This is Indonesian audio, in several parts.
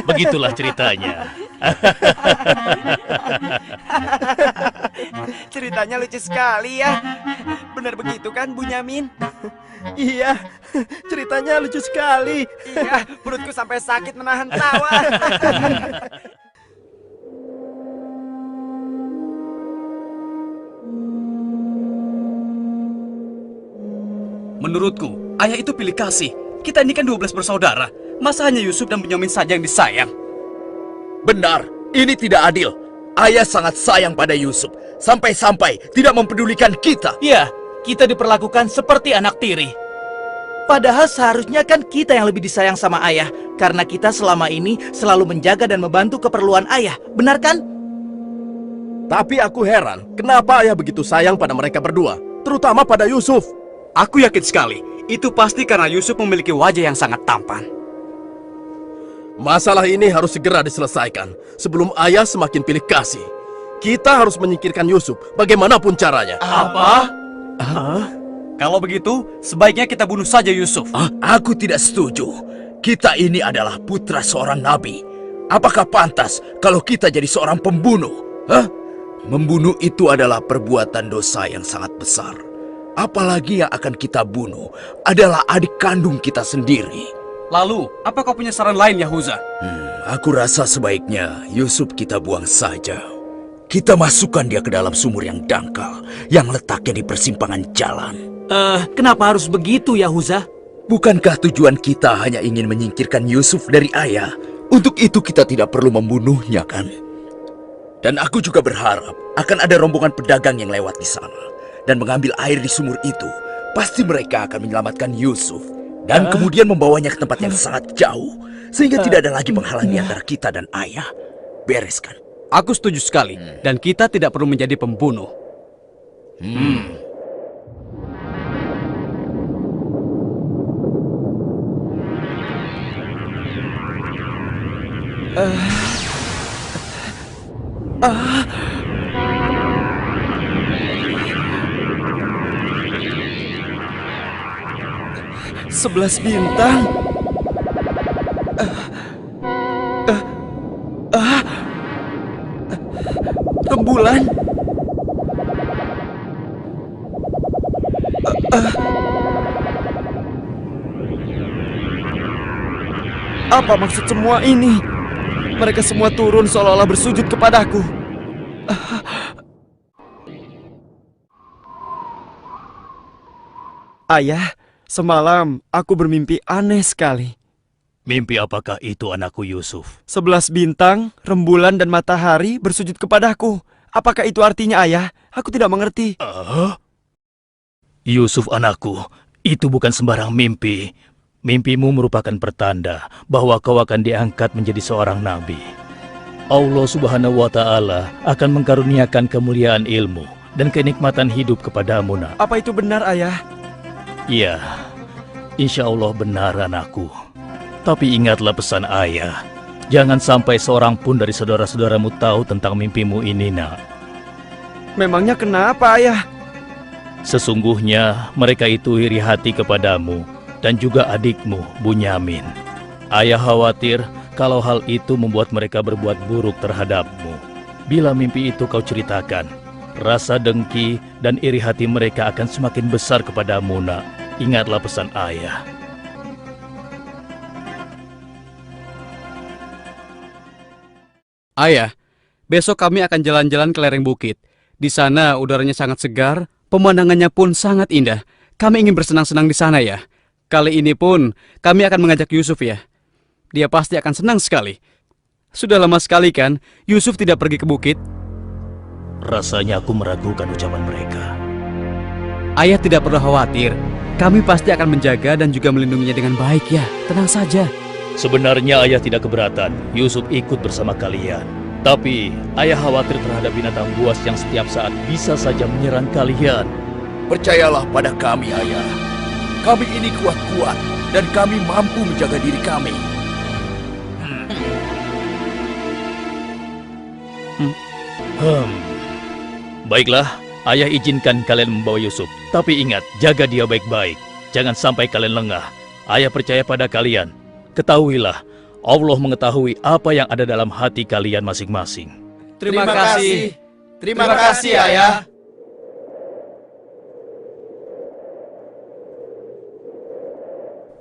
Begitulah ceritanya. Ceritanya lucu sekali ya. Benar begitu kan, Bunyamin? Iya, ceritanya lucu sekali. Iya, perutku sampai sakit menahan tawa. Menurutku, ayah itu pilih kasih. Kita ini kan 12 bersaudara. Masa hanya Yusuf dan Bunyamin saja yang disayang? Benar, ini tidak adil. Ayah sangat sayang pada Yusuf, sampai-sampai tidak mempedulikan kita. Ya, kita diperlakukan seperti anak tiri. Padahal seharusnya kan kita yang lebih disayang sama ayah, karena kita selama ini selalu menjaga dan membantu keperluan ayah. Benar kan? Tapi aku heran, kenapa ayah begitu sayang pada mereka berdua, terutama pada Yusuf. Aku yakin sekali, itu pasti karena Yusuf memiliki wajah yang sangat tampan. Masalah ini harus segera diselesaikan sebelum ayah semakin pilih kasih. Kita harus menyingkirkan Yusuf bagaimanapun caranya. Apa? Kalau begitu, sebaiknya kita bunuh saja Yusuf. Aku tidak setuju. Kita ini adalah putra seorang nabi. Apakah pantas kalau kita jadi seorang pembunuh? Membunuh itu adalah perbuatan dosa yang sangat besar. Apalagi yang akan kita bunuh adalah adik kandung kita sendiri. Lalu, apa kau punya saran lain, Yahuza? Aku rasa sebaiknya Yusuf kita buang saja. Kita masukkan dia ke dalam sumur yang dangkal, yang letaknya di persimpangan jalan. Kenapa harus begitu, Yahuza? Bukankah tujuan kita hanya ingin menyingkirkan Yusuf dari ayah? Untuk itu kita tidak perlu membunuhnya, kan? Dan aku juga berharap akan ada rombongan pedagang yang lewat di sana dan mengambil air di sumur itu. Pasti mereka akan menyelamatkan Yusuf dan kemudian membawanya ke tempat yang sangat jauh, sehingga tidak ada lagi penghalang di antara kita dan ayah. Beres kan? Aku setuju sekali, dan kita tidak perlu menjadi pembunuh. Sebelas bintang. Rembulan. Apa maksud semua ini? Mereka semua turun seolah-olah bersujud kepadaku. Ayah, semalam aku bermimpi aneh sekali. Mimpi apakah itu, anakku Yusuf? 11 bintang, rembulan dan matahari bersujud kepadaku. Apakah itu artinya, ayah? Aku tidak mengerti. Yusuf anakku, itu bukan sembarang mimpi. Mimpimu merupakan pertanda bahwa kau akan diangkat menjadi seorang nabi. Allah Subhanahu wa Ta'ala akan mengkaruniakan kemuliaan ilmu dan kenikmatan hidup kepadamu, nak. Apa itu benar, ayah? Iya, insya Allah benar, anakku. Tapi ingatlah pesan ayah. Jangan sampai seorang pun dari saudara-saudaramu tahu tentang mimpimu ini, nak. Memangnya kenapa, ayah? Sesungguhnya mereka itu iri hati kepadamu dan juga adikmu, Bunyamin. Ayah khawatir kalau hal itu membuat mereka berbuat buruk terhadapmu. Bila mimpi itu kau ceritakan, rasa dengki dan iri hati mereka akan semakin besar kepadamu, nak. Ingatlah pesan ayah. Ayah, besok kami akan jalan-jalan ke lereng bukit. Di sana udaranya sangat segar, pemandangannya pun sangat indah. Kami ingin bersenang-senang di sana, ya. Kali ini pun kami akan mengajak Yusuf, ya. Dia pasti akan senang sekali. Sudah lama sekali kan Yusuf tidak pergi ke bukit. Rasanya aku meragukan ucapan mereka. Ayah tidak perlu khawatir. Kami pasti akan menjaga dan juga melindunginya dengan baik, ya. Tenang saja. Sebenarnya ayah tidak keberatan Yusuf ikut bersama kalian. Tapi ayah khawatir terhadap binatang buas yang setiap saat bisa saja menyerang kalian. Percayalah pada kami, ayah. Kami ini kuat-kuat dan kami mampu menjaga diri kami. Baiklah, ayah izinkan kalian membawa Yusuf. Tapi ingat, jaga dia baik-baik. Jangan sampai kalian lengah. Ayah percaya pada kalian. Ketahuilah, Allah mengetahui apa yang ada dalam hati kalian masing-masing. Terima kasih. Terima kasih, Ayah.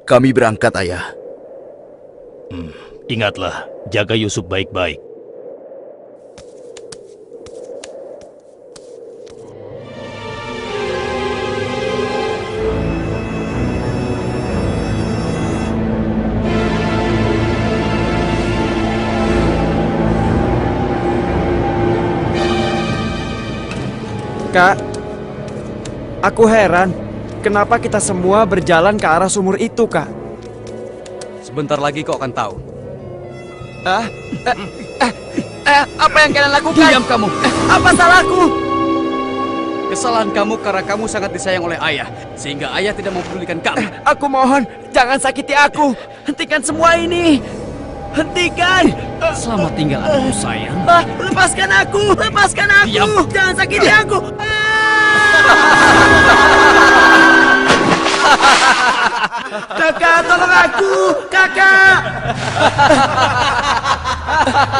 Kami berangkat, Ayah. Ingatlah, jaga Yusuf baik-baik. Kak, aku heran, kenapa kita semua berjalan ke arah sumur itu, Kak? Sebentar lagi kau akan tahu. Apa yang kalian lakukan? Diam kamu. Apa salahku? Kesalahan kamu karena kamu sangat disayang oleh ayah, sehingga ayah tidak mempedulikan kamu. Aku mohon, jangan sakiti aku. Hentikan semua ini. Hentikan. Selamat tinggal anakku sayang. Lepaskan aku. Lepaskan aku. Diam. Jangan sakiti aku. Kakak, tolong aku. Kakak.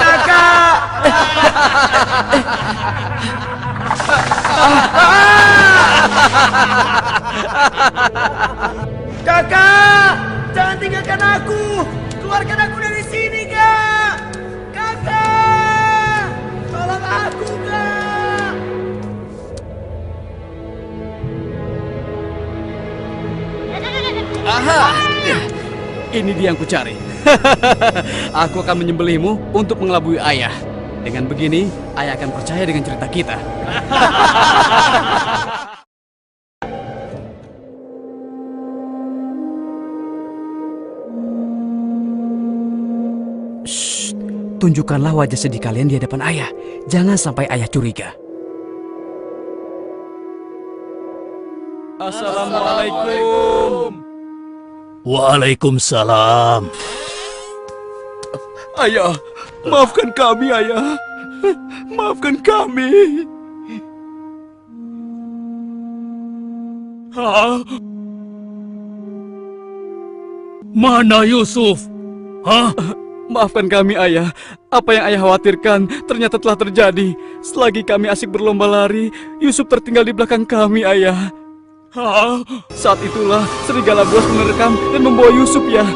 Kakak. Kakak, jangan tinggalkan aku. Keluarkan aku dari sini, Kak. Kakak, tolong aku, Kak. Aha! Ini dia yang kucari. Aku akan menyembelihmu untuk mengelabui ayah. Dengan begini, ayah akan percaya dengan cerita kita. Shh, tunjukkanlah wajah sedih kalian di hadapan ayah. Jangan sampai ayah curiga. Assalamualaikum. Waalaikumsalam. Ayah, maafkan kami, Ayah. Maafkan kami. Hah? Mana Yusuf? Hah? Maafkan kami, ayah. Apa yang ayah khawatirkan ternyata telah terjadi. Selagi kami asik berlomba lari, Yusuf tertinggal di belakang kami, ayah. Hah? Saat itulah serigala buas menerkam dan membawa Yusuf, ya.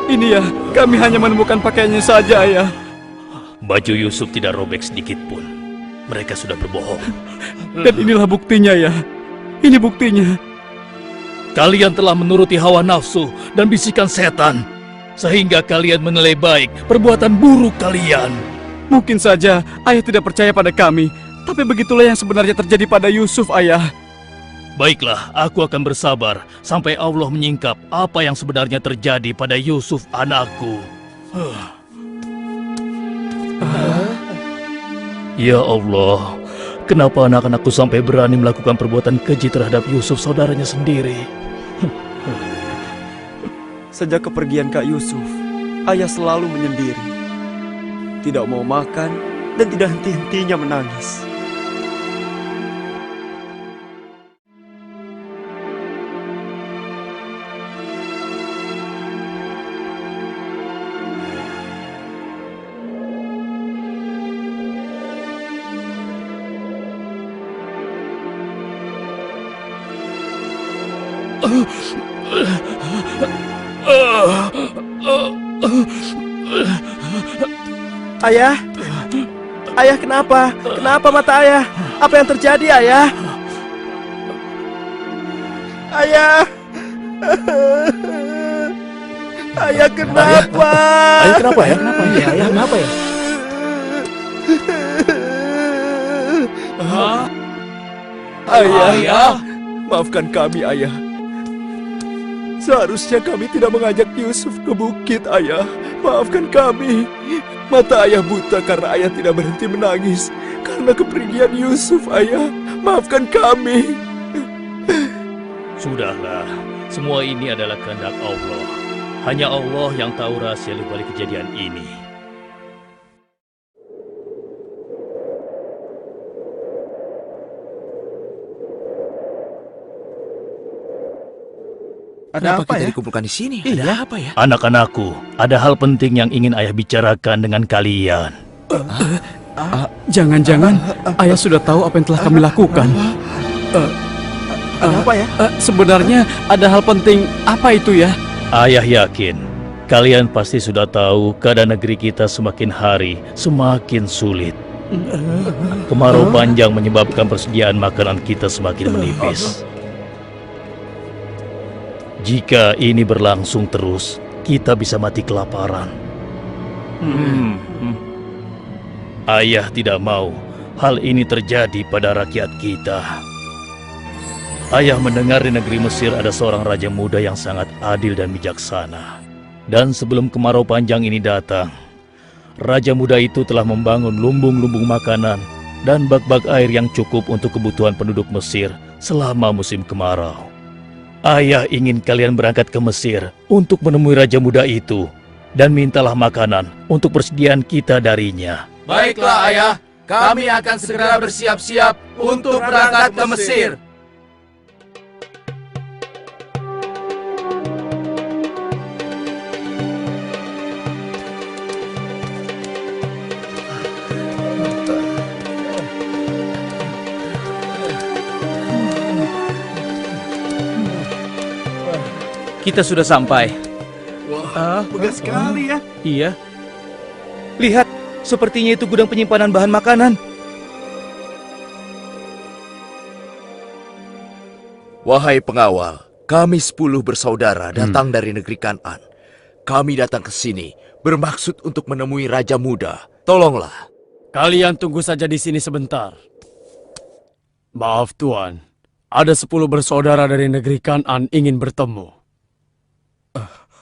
Ini ya, kami hanya menemukan pakaiannya saja, ayah. Baju Yusuf tidak robek sedikit pun. Mereka sudah berbohong. Dan inilah buktinya, ya. Ini buktinya. Kalian telah menuruti hawa nafsu dan bisikan setan, sehingga kalian menilai baik perbuatan buruk kalian. Mungkin saja ayah tidak percaya pada kami, tapi begitulah yang sebenarnya terjadi pada Yusuf, ayah. Baiklah, aku akan bersabar sampai Allah menyingkap apa yang sebenarnya terjadi pada Yusuf anakku. Ya Allah, kenapa anak-anakku sampai berani melakukan perbuatan keji terhadap Yusuf saudaranya sendiri? Sejak kepergian Kak Yusuf, ayah selalu menyendiri. Tidak mau makan dan tidak henti-hentinya menangis. Ayah? Ayah kenapa? Kenapa mata ayah? Apa yang terjadi, ayah? Ayah! Ayah kenapa? Ayah kenapa ya? Ayah kenapa ya? Ayah, maafkan kami, Ayah. Seharusnya kami tidak mengajak Yusuf ke bukit, Ayah. Maafkan kami. Mata Ayah buta karena Ayah tidak berhenti menangis karena kepergian Yusuf, Ayah. Maafkan kami. Sudahlah, semua ini adalah kehendak Allah. Hanya Allah yang tahu rahasia di balik kejadian ini. Kenapa kita dikumpulkan di sini? Ada apa ya? Anak-anakku, ada hal penting yang ingin ayah bicarakan dengan kalian. Jangan-jangan ayah sudah tahu apa yang telah kami lakukan. Ada apa ya? Sebenarnya ada hal penting apa itu ya? Ayah yakin kalian pasti sudah tahu keadaan negeri kita semakin hari semakin sulit. Kemarau panjang menyebabkan persediaan makanan kita semakin menipis. Jika ini berlangsung terus, kita bisa mati kelaparan. Ayah tidak mau hal ini terjadi pada rakyat kita. Ayah mendengar di negeri Mesir ada seorang raja muda yang sangat adil dan bijaksana. Dan sebelum kemarau panjang ini datang, raja muda itu telah membangun lumbung-lumbung makanan dan bak-bak air yang cukup untuk kebutuhan penduduk Mesir selama musim kemarau. Ayah ingin kalian berangkat ke Mesir untuk menemui raja muda itu dan mintalah makanan untuk persediaan kita darinya. Baiklah ayah, kami akan segera bersiap-siap untuk berangkat ke Mesir. Kita sudah sampai. Wah, megah sekali ya. Iya. Lihat, sepertinya itu gudang penyimpanan bahan makanan. Wahai pengawal, kami 10 bersaudara datang dari negeri Kan'an. Kami datang ke sini bermaksud untuk menemui Raja Muda. Tolonglah. Kalian tunggu saja di sini sebentar. Maaf Tuan, ada 10 bersaudara dari negeri Kan'an ingin bertemu.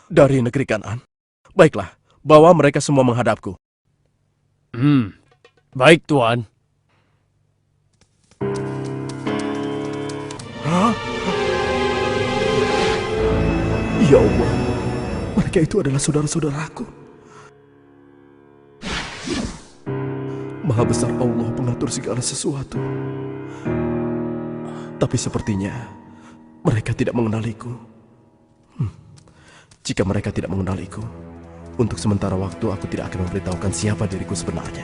Dari negeri Kan'an? Baiklah, bawa mereka semua menghadapku. Baik Tuan. Ya Allah, mereka itu adalah saudara-saudaraku. Maha besar Allah pengatur segala sesuatu. Tapi sepertinya mereka tidak mengenaliku. Jika mereka tidak mengenaliku, untuk sementara waktu aku tidak akan memberitahukan siapa diriku sebenarnya.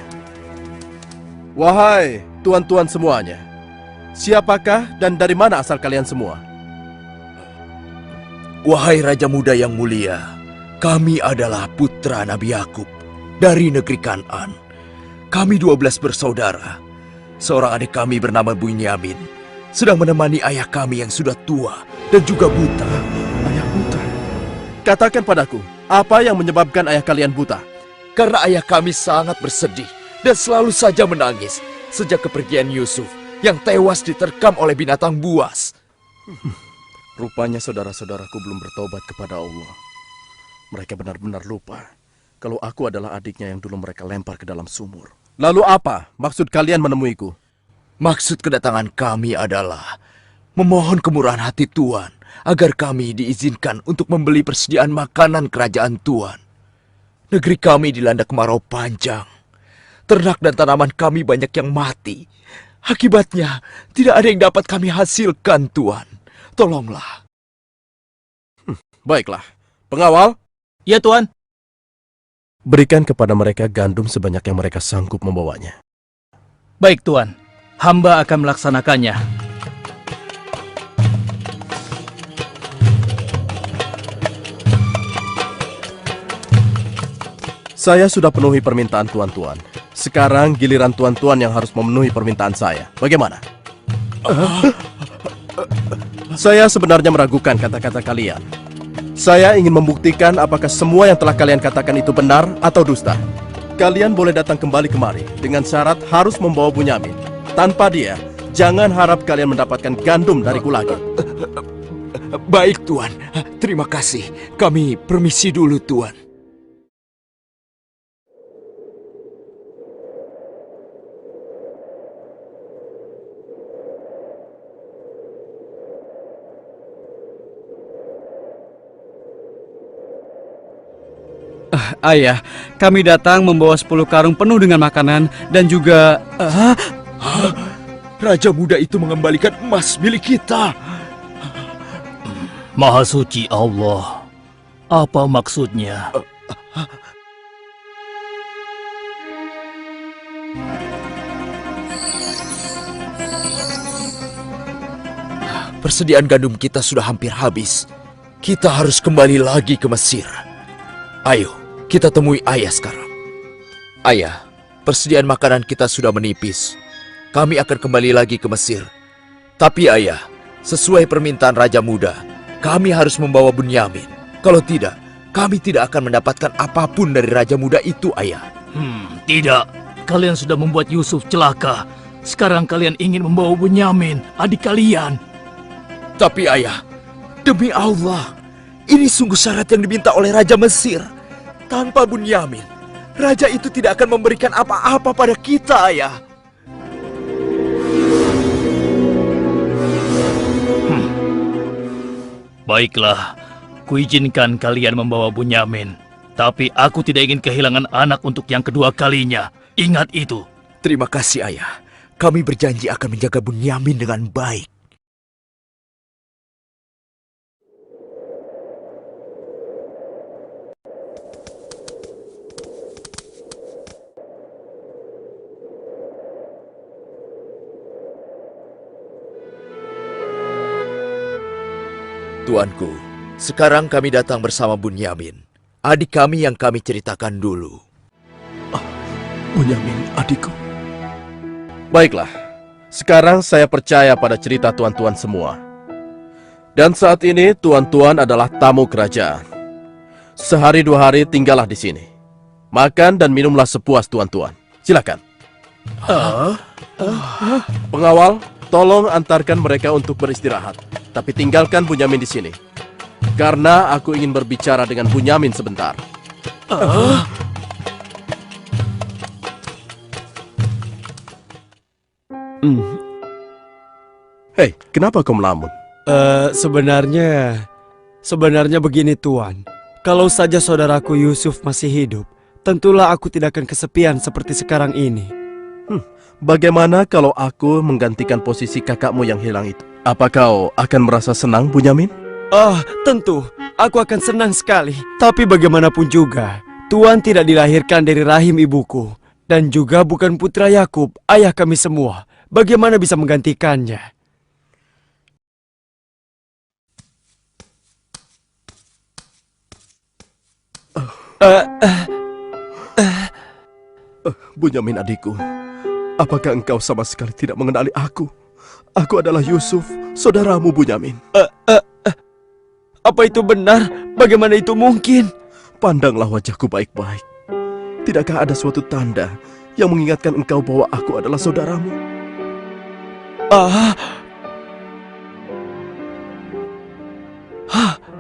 Wahai tuan-tuan semuanya, siapakah dan dari mana asal kalian semua? Wahai Raja Muda yang mulia, kami adalah putra Nabi Yakub dari negeri Kan'an. Kami 12 bersaudara. Seorang adik kami bernama Bunyamin sedang menemani ayah kami yang sudah tua dan juga buta. Ayah buta? Katakan padaku, apa yang menyebabkan ayah kalian buta? Karena ayah kami sangat bersedih dan selalu saja menangis sejak kepergian Yusuf yang tewas diterkam oleh binatang buas. Rupanya saudara-saudaraku belum bertobat kepada Allah. Mereka benar-benar lupa kalau aku adalah adiknya yang dulu mereka lempar ke dalam sumur. Lalu apa maksud kalian menemuiku? Maksud kedatangan kami adalah memohon kemurahan hati Tuan agar kami diizinkan untuk membeli persediaan makanan kerajaan Tuan. Negeri kami dilanda kemarau panjang. Ternak dan tanaman kami banyak yang mati. Akibatnya, tidak ada yang dapat kami hasilkan, Tuan. Tolonglah. Baiklah. Pengawal? Ya, Tuan. Berikan kepada mereka gandum sebanyak yang mereka sanggup membawanya. Baik, Tuan. Hamba akan melaksanakannya. Saya sudah penuhi permintaan tuan-tuan. Sekarang giliran tuan-tuan yang harus memenuhi permintaan saya. Bagaimana? Saya sebenarnya meragukan kata-kata kalian. Saya ingin membuktikan apakah semua yang telah kalian katakan itu benar atau dusta. Kalian boleh datang kembali kemari dengan syarat harus membawa Bunyamin. Tanpa dia, jangan harap kalian mendapatkan gandum dariku lagi. Baik, Tuan. Terima kasih. Kami permisi dulu, Tuan. Ayah, kami datang membawa 10 karung penuh dengan makanan dan juga... Raja muda itu mengembalikan emas milik kita. Maha suci Allah. Apa maksudnya? Persediaan gandum kita sudah hampir habis. Kita harus kembali lagi ke Mesir. Ayo, kita temui ayah sekarang. Ayah, persediaan makanan kita sudah menipis. Kami akan kembali lagi ke Mesir. Tapi ayah, sesuai permintaan Raja Muda, kami harus membawa Bunyamin. Kalau tidak, kami tidak akan mendapatkan apapun dari Raja Muda itu, ayah. Tidak. Kalian sudah membuat Yusuf celaka. Sekarang kalian ingin membawa Bunyamin, adik kalian. Tapi ayah, demi Allah, ini sungguh syarat yang diminta oleh Raja Mesir. Tanpa Bunyamin, Raja itu tidak akan memberikan apa-apa pada kita, ayah. Baiklah, kuizinkan kalian membawa Bunyamin. Tapi aku tidak ingin kehilangan anak untuk yang kedua kalinya. Ingat itu. Terima kasih, ayah. Kami berjanji akan menjaga Bunyamin dengan baik. Tuanku, sekarang kami datang bersama Bunyamin, adik kami yang kami ceritakan dulu. Bunyamin, adikku. Baiklah, sekarang saya percaya pada cerita tuan-tuan semua. Dan saat ini tuan-tuan adalah tamu kerajaan. Sehari 2 hari tinggallah di sini. Makan dan minumlah sepuas tuan-tuan. Silakan. Pengawal, tolong antarkan mereka untuk beristirahat. Tapi tinggalkan Bunyamin di sini. Karena aku ingin berbicara dengan Bunyamin sebentar. Hei, kenapa kau melamun? Sebenarnya begini Tuan. Kalau saja saudaraku Yusuf masih hidup, tentulah aku tidak akan kesepian seperti sekarang ini. Bagaimana kalau aku menggantikan posisi kakakmu yang hilang itu? Apa kau akan merasa senang, Bunyamin? Tentu. Aku akan senang sekali. Tapi bagaimanapun juga, Tuan tidak dilahirkan dari rahim ibuku. Dan juga bukan putra Yakub, ayah kami semua. Bagaimana bisa menggantikannya? Bunyamin adikku, apakah engkau sama sekali tidak mengenali aku? Aku adalah Yusuf, saudaramu Bunyamin. Apa itu benar? Bagaimana itu mungkin? Pandanglah wajahku baik-baik. Tidakkah ada suatu tanda yang mengingatkan engkau bahwa aku adalah saudaramu?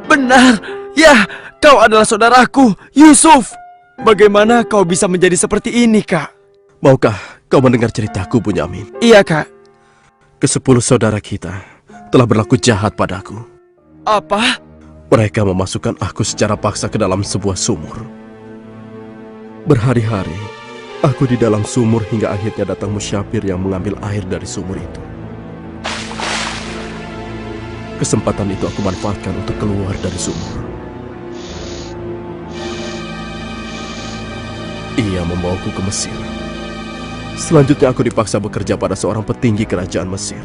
Benar. Ya, kau adalah saudaraku, Yusuf. Bagaimana kau bisa menjadi seperti ini, Kak? Maukah kau mendengar ceritaku, Bunyamin? Iya, Kak. Ke-10 saudara kita telah berlaku jahat padaku. Apa? Mereka memasukkan aku secara paksa ke dalam sebuah sumur. Berhari-hari, aku di dalam sumur hingga akhirnya datang musyafir yang mengambil air dari sumur itu. Kesempatan itu aku manfaatkan untuk keluar dari sumur. Ia membawaku ke Mesir. Selanjutnya aku dipaksa bekerja pada seorang petinggi kerajaan Mesir.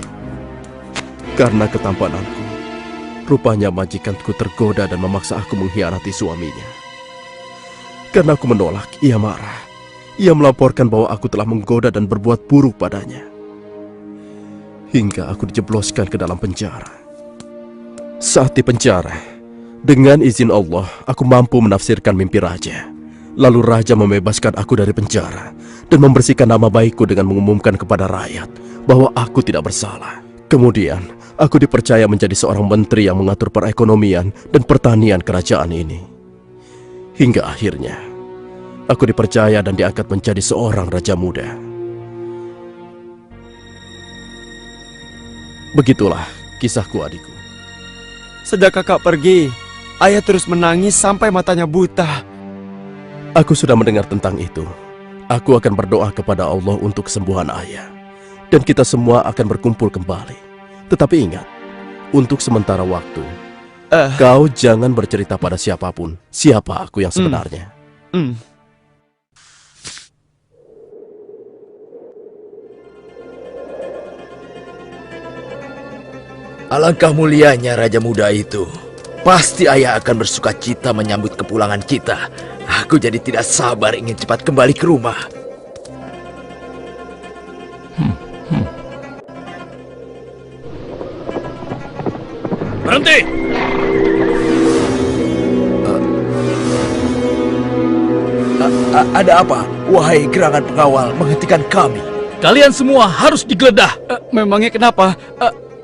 Karena ketampananku, rupanya majikanku tergoda dan memaksa aku mengkhianati suaminya. Karena aku menolak, ia marah. Ia melaporkan bahwa aku telah menggoda dan berbuat buruk padanya. Hingga aku dijebloskan ke dalam penjara. Saat di penjara, dengan izin Allah, aku mampu menafsirkan mimpi raja. Lalu raja membebaskan aku dari penjara dan membersihkan nama baikku dengan mengumumkan kepada rakyat bahwa aku tidak bersalah. Kemudian, aku dipercaya menjadi seorang menteri yang mengatur perekonomian dan pertanian kerajaan ini. Hingga akhirnya, aku dipercaya dan diangkat menjadi seorang raja muda. Begitulah kisahku, adikku. Sejak kakak pergi, ayah terus menangis sampai matanya buta. Aku sudah mendengar tentang itu. Aku akan berdoa kepada Allah untuk kesembuhan ayah. Dan kita semua akan berkumpul kembali. Tetapi ingat, untuk sementara waktu, Kau jangan bercerita pada siapapun siapa aku yang sebenarnya. Alangkah mulianya Raja Muda itu. Pasti ayah akan bersuka cita menyambut kepulangan kita. Aku jadi tidak sabar ingin cepat kembali ke rumah. Berhenti! Ada apa? Wahai gerangan pengawal, menghentikan kami. Kalian semua harus digeledah. Memangnya kenapa?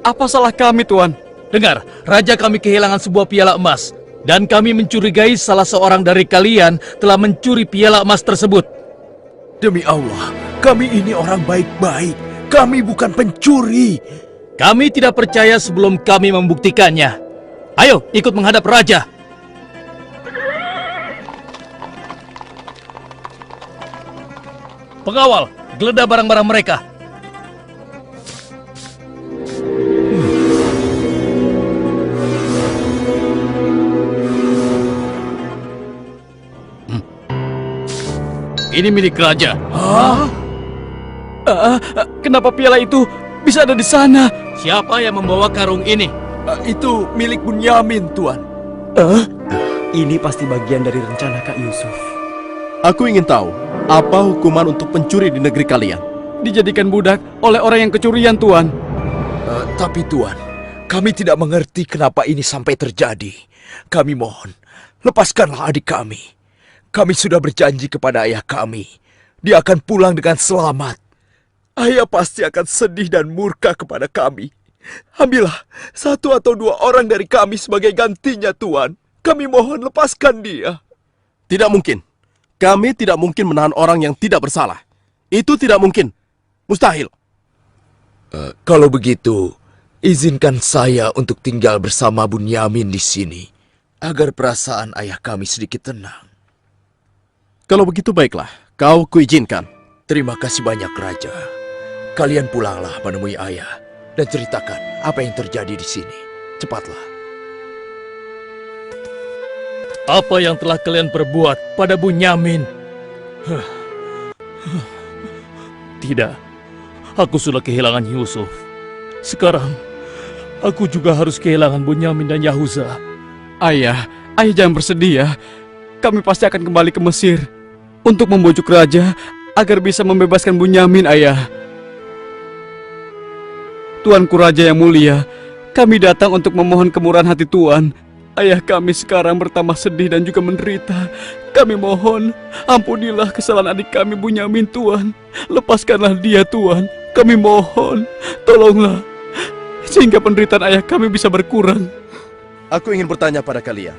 Apa salah kami, Tuan? Dengar, raja kami kehilangan sebuah piala emas. Dan kami mencurigai salah seorang dari kalian telah mencuri piala emas tersebut. Demi Allah, kami ini orang baik-baik. Kami bukan pencuri. Kami tidak percaya sebelum kami membuktikannya. Ayo, ikut menghadap raja. Pengawal, geledah barang-barang mereka. Ini milik raja. Kenapa piala itu bisa ada di sana? Siapa yang membawa karung ini? Itu milik Bunyamin, Tuan. Ini pasti bagian dari rencana Kak Yusuf. Aku ingin tahu, apa hukuman untuk pencuri di negeri kalian? Dijadikan budak oleh orang yang kecurian, Tuan. Tapi Tuan, kami tidak mengerti kenapa ini sampai terjadi. Kami mohon, lepaskanlah adik kami. Kami sudah berjanji kepada ayah kami. Dia akan pulang dengan selamat. Ayah pasti akan sedih dan murka kepada kami. Ambillah 1 atau 2 orang dari kami sebagai gantinya, Tuan. Kami mohon lepaskan dia. Tidak mungkin. Kami tidak mungkin menahan orang yang tidak bersalah. Itu tidak mungkin. Mustahil. Kalau begitu, izinkan saya untuk tinggal bersama Bunyamin di sini, agar perasaan ayah kami sedikit tenang. Kalau begitu baiklah, kau kuizinkan. Terima kasih banyak, Raja. Kalian pulanglah menemui ayah dan ceritakan apa yang terjadi di sini. Cepatlah. Apa yang telah kalian perbuat pada Bunyamin? Tidak, aku sudah kehilangan Yusuf. Sekarang, aku juga harus kehilangan Bunyamin dan Yahuza. Ayah jangan bersedih ya. Kami pasti akan kembali ke Mesir untuk membujuk raja agar bisa membebaskan Bunyamin, ayah. Tuanku Raja yang mulia, kami datang untuk memohon kemurahan hati Tuan. Ayah kami sekarang bertambah sedih dan juga menderita. Kami mohon, ampunilah kesalahan adik kami Bunyamin, Tuan. Lepaskanlah dia, Tuan. Kami mohon, tolonglah, sehingga penderitaan ayah kami bisa berkurang. Aku ingin bertanya pada kalian.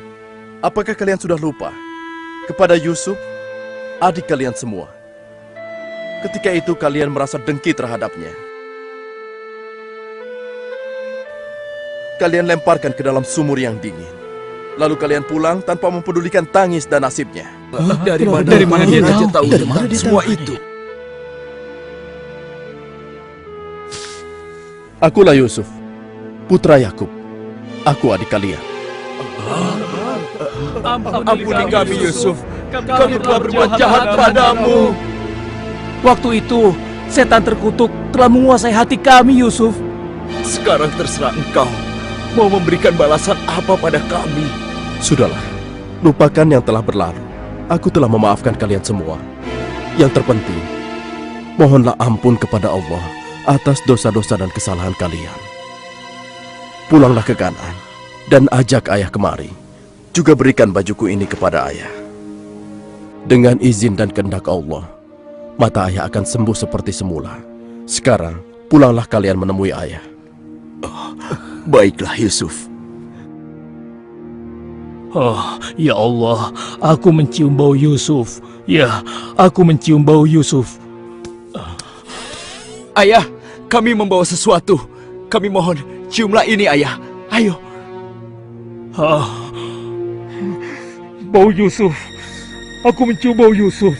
Apakah kalian sudah lupa kepada Yusuf, adik kalian semua? Ketika itu kalian merasa dengki terhadapnya. Kalian lemparkan ke dalam sumur yang dingin. Lalu kalian pulang tanpa mempedulikan tangis dan nasibnya. Dari mana dia tahu tentang semua itu? Akulah Yusuf, putra Yakub. Aku adik kalian. Ampuni kami, Yusuf. Kami telah berbuat jahat padamu. Waktu itu, setan terkutuk telah menguasai hati kami, Yusuf. Sekarang terserah engkau mau memberikan balasan apa pada kami. Sudahlah, lupakan yang telah berlalu. Aku telah memaafkan kalian semua. Yang terpenting, mohonlah ampun kepada Allah atas dosa-dosa dan kesalahan kalian. Pulanglah ke Kanaan dan ajak ayah kemari. Juga berikan bajuku ini kepada ayah. Dengan izin dan kehendak Allah, mata ayah akan sembuh seperti semula. Sekarang, pulanglah kalian menemui ayah. Baiklah, Yusuf. Oh, ya Allah, aku mencium bau Yusuf. Ya, aku mencium bau Yusuf. Ayah, kami membawa sesuatu. Kami mohon, ciumlah ini, ayah. Ayo. Bau Yusuf. Aku mencium bau Yusuf.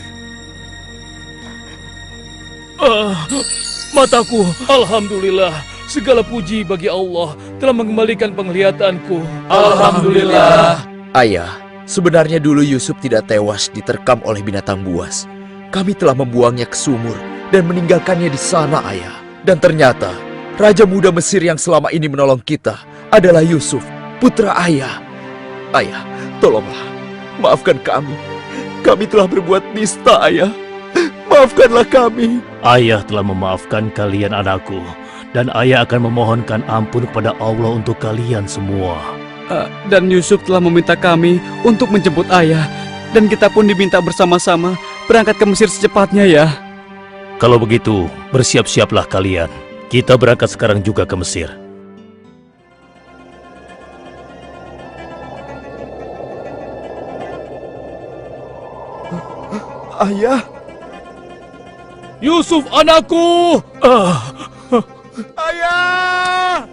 Mataku, alhamdulillah. Segala puji bagi Allah. telah mengembalikan penglihatanku. Alhamdulillah. Ayah, sebenarnya dulu Yusuf tidak tewas diterkam oleh binatang buas. Kami telah membuangnya ke sumur dan meninggalkannya di sana, Ayah. Dan ternyata, Raja Muda Mesir yang selama ini menolong kita adalah Yusuf, putra Ayah. Ayah, tolonglah, maafkan kami. Kami telah berbuat nista, Ayah. Maafkanlah kami. Ayah telah memaafkan kalian anakku. Dan ayah akan memohonkan ampun kepada Allah untuk kalian semua. Dan Yusuf telah meminta kami untuk menjemput ayah. Dan kita pun diminta bersama-sama berangkat ke Mesir secepatnya ya. Kalau begitu, bersiap-siaplah kalian. Kita berangkat sekarang juga ke Mesir. Ayah, Yusuf anakku! ayah!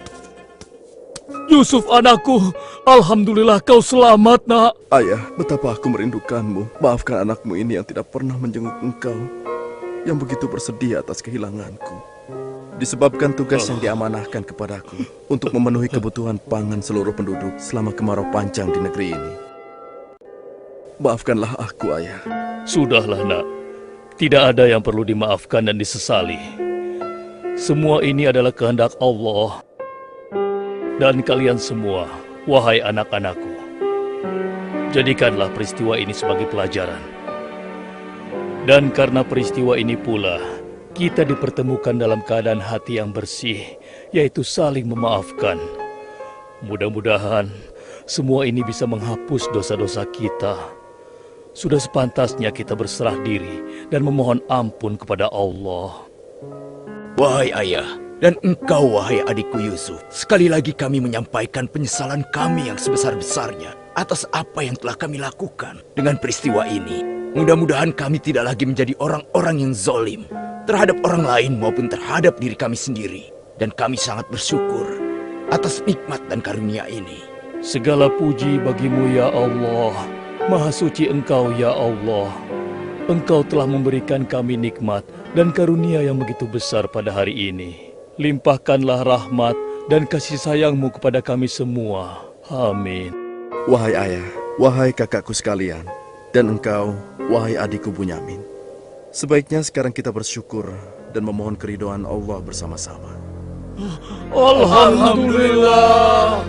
Yusuf anakku! Alhamdulillah kau selamat, nak. Ayah, betapa aku merindukanmu. Maafkan anakmu ini yang tidak pernah menjenguk engkau, yang begitu bersedih atas kehilanganku. Disebabkan tugas yang diamanahkan kepadaku untuk memenuhi kebutuhan pangan seluruh penduduk selama kemarau panjang di negeri ini. Maafkanlah aku, Ayah. Sudahlah, nak. Tidak ada yang perlu dimaafkan dan disesali. Semua ini adalah kehendak Allah. Dan kalian semua, wahai anak-anakku, jadikanlah peristiwa ini sebagai pelajaran. Dan karena peristiwa ini pula, kita dipertemukan dalam keadaan hati yang bersih, yaitu saling memaafkan. Mudah-mudahan semua ini bisa menghapus dosa-dosa kita. Sudah sepantasnya kita berserah diri dan memohon ampun kepada Allah. Wahai ayah, dan engkau wahai adikku Yusuf, sekali lagi kami menyampaikan penyesalan kami yang sebesar-besarnya atas apa yang telah kami lakukan. Dengan peristiwa ini, mudah-mudahan kami tidak lagi menjadi orang-orang yang zalim terhadap orang lain maupun terhadap diri kami sendiri. Dan kami sangat bersyukur atas nikmat dan karunia ini. Segala puji bagimu ya Allah. Maha suci Engkau ya Allah. Engkau telah memberikan kami nikmat dan karunia yang begitu besar pada hari ini. Limpahkanlah rahmat dan kasih sayang-Mu kepada kami semua. Amin. Wahai ayah, wahai kakakku sekalian, dan engkau, wahai adikku Bunyamin. Sebaiknya sekarang kita bersyukur dan memohon keridhaan Allah bersama-sama. Alhamdulillah.